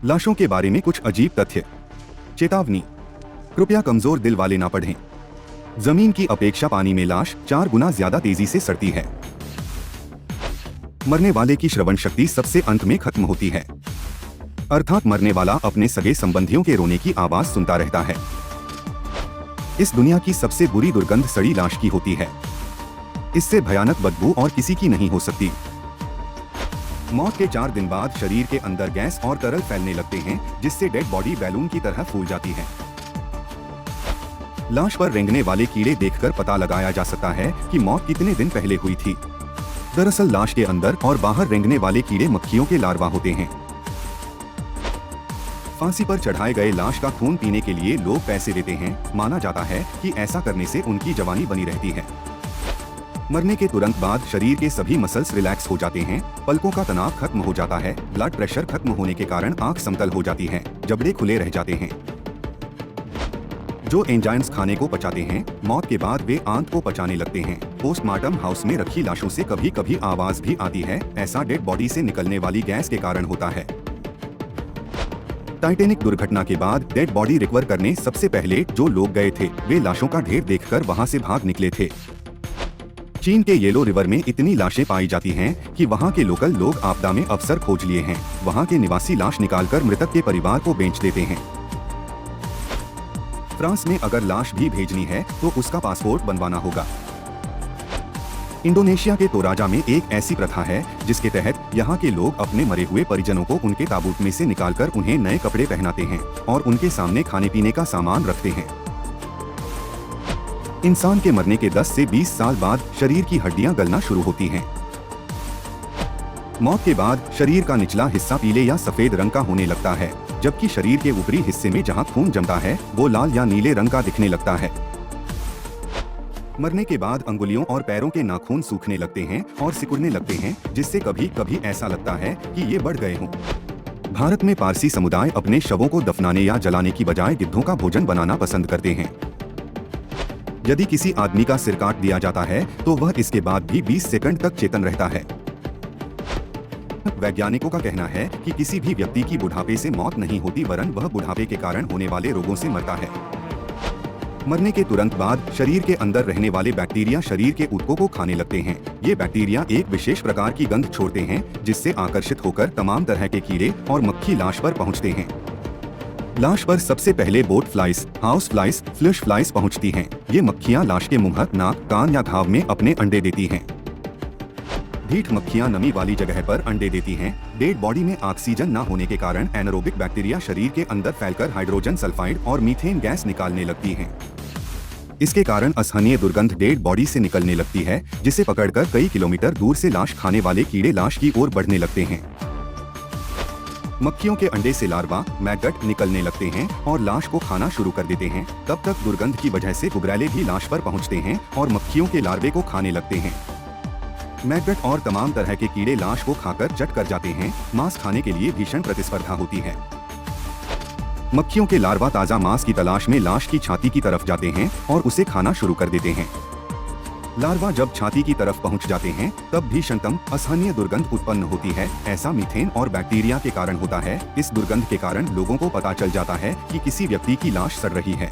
लाशों के बारे में कुछ अजीब तथ्य। चेतावनी, कृपया कमजोर दिल वाले ना पढ़ें। जमीन की अपेक्षा पानी में लाश 4 गुना ज्यादा तेजी से सड़ती है। मरने वाले की श्रवण शक्ति सबसे अंत में खत्म होती है, अर्थात मरने वाला अपने सगे संबंधियों के रोने की आवाज सुनता रहता है। इस दुनिया की सबसे बुरी दुर्गंध सड़ी लाश की होती है। इससे भयानक बदबू और किसी की नहीं हो सकती। मौत के 4 दिन बाद शरीर के अंदर गैस और तरल फैलने लगते हैं, जिससे डेड बॉडी बैलून की तरह फूल जाती है। लाश पर रेंगने वाले कीड़े देखकर पता लगाया जा सकता है कि मौत कितने दिन पहले हुई थी। दरअसल लाश के अंदर और बाहर रेंगने वाले कीड़े मक्खियों के लार्वा होते हैं। फांसी पर चढ़ाए गए लाश का खून पीने के लिए लोग पैसे देते हैं। माना जाता है कि ऐसा करने से उनकी जवानी बनी रहती है। मरने के तुरंत बाद शरीर के सभी मसल्स रिलैक्स हो जाते हैं, पलकों का तनाव खत्म हो जाता है, ब्लड प्रेशर खत्म होने के कारण आंख समतल हो जाती है, जबड़े खुले रह जाते हैं। जो एंजाइम्स खाने को पचाते हैं, मौत के बाद वे आंत को पचाने लगते हैं। पोस्टमार्टम हाउस में रखी लाशों से कभी कभी आवाज भी आती है। ऐसा डेड बॉडी से निकलने वाली गैस के कारण होता है। टाइटैनिक दुर्घटना के बाद डेड बॉडी रिकवर करने सबसे पहले जो लोग गए थे, वे लाशों का ढेर देखकर वहां से भाग निकले थे। चीन के येलो रिवर में इतनी लाशें पाई जाती हैं कि वहां के लोकल लोग आपदा में अवसर खोज लिए हैं। वहां के निवासी लाश निकालकर मृतक के परिवार को बेच देते हैं। फ्रांस में अगर लाश भी भेजनी है तो उसका पासपोर्ट बनवाना होगा। इंडोनेशिया के तोराजा में एक ऐसी प्रथा है जिसके तहत यहाँ के लोग अपने मरे हुए परिजनों को उनके ताबूत में से निकालकर उन्हें नए कपड़े पहनाते हैं और उनके सामने खाने पीने का सामान रखते हैं। इंसान के मरने के 10 से 20 साल बाद शरीर की हड्डियां गलना शुरू होती हैं। मौत के बाद शरीर का निचला हिस्सा पीले या सफेद रंग का होने लगता है, जबकि शरीर के ऊपरी हिस्से में जहां खून जमता है वो लाल या नीले रंग का दिखने लगता है। मरने के बाद अंगुलियों और पैरों के नाखून सूखने लगते हैं और सिकुड़ने लगते हैं, जिससे कभी कभी ऐसा लगता है कि ये बढ़ गए हों। भारत में पारसी समुदाय अपने शवों को दफनाने या जलाने की बजाय गिद्धों का भोजन बनाना पसंद करते हैं। यदि किसी आदमी का सिर काट दिया जाता है तो वह इसके बाद भी 20 सेकंड तक चेतन रहता है। वैज्ञानिकों का कहना है कि किसी भी व्यक्ति की बुढ़ापे से मौत नहीं होती, वरन वह बुढ़ापे के कारण होने वाले रोगों से मरता है। मरने के तुरंत बाद शरीर के अंदर रहने वाले बैक्टीरिया शरीर के ऊतकों को खाने लगते हैं। ये बैक्टीरिया एक विशेष प्रकार की गंध छोड़ते हैं, जिससे आकर्षित होकर तमाम तरह के कीड़े और मक्खी लाश पर पहुंचते हैं। लाश पर सबसे पहले boat flies, house flies, flush flies पहुंचती हैं। ये मक्खियां लाश के मुंह, नाक, कान या घाव में अपने अंडे देती हैं। ढीठ मक्खियां नमी वाली जगह पर अंडे देती हैं। डेड बॉडी में ऑक्सीजन न होने के कारण एनारोबिक बैक्टीरिया शरीर के अंदर फैलकर हाइड्रोजन सल्फाइड और मीथेन गैस निकालने लगती हैं। इसके कारण असहनीय दुर्गंध डेड बॉडी से निकलने लगती है, जिसे पकड़कर कई किलोमीटर दूर से लाश खाने वाले कीड़े लाश की ओर बढ़ने लगते हैं। मक्खियों के अंडे से लार्वा, मैगट निकलने लगते हैं और लाश को खाना शुरू कर देते हैं। तब तक दुर्गंध की वजह से गुबरैले भी लाश पर पहुंचते हैं और मक्खियों के लार्वे को खाने लगते हैं। मैगट और तमाम तरह के कीड़े लाश को खाकर चट कर जाते हैं। मांस खाने के लिए भीषण प्रतिस्पर्धा होती है। मक्खियों के लार्वा ताजा मांस की तलाश में लाश की छाती की तरफ जाते हैं और उसे खाना शुरू कर देते हैं। लार्वा जब छाती की तरफ पहुंच जाते हैं तब भीषणतम असहनीय दुर्गंध उत्पन्न होती है। ऐसा मीथेन और बैक्टीरिया के कारण होता है। इस दुर्गंध के कारण लोगों को पता चल जाता है कि किसी व्यक्ति की लाश सड़ रही है।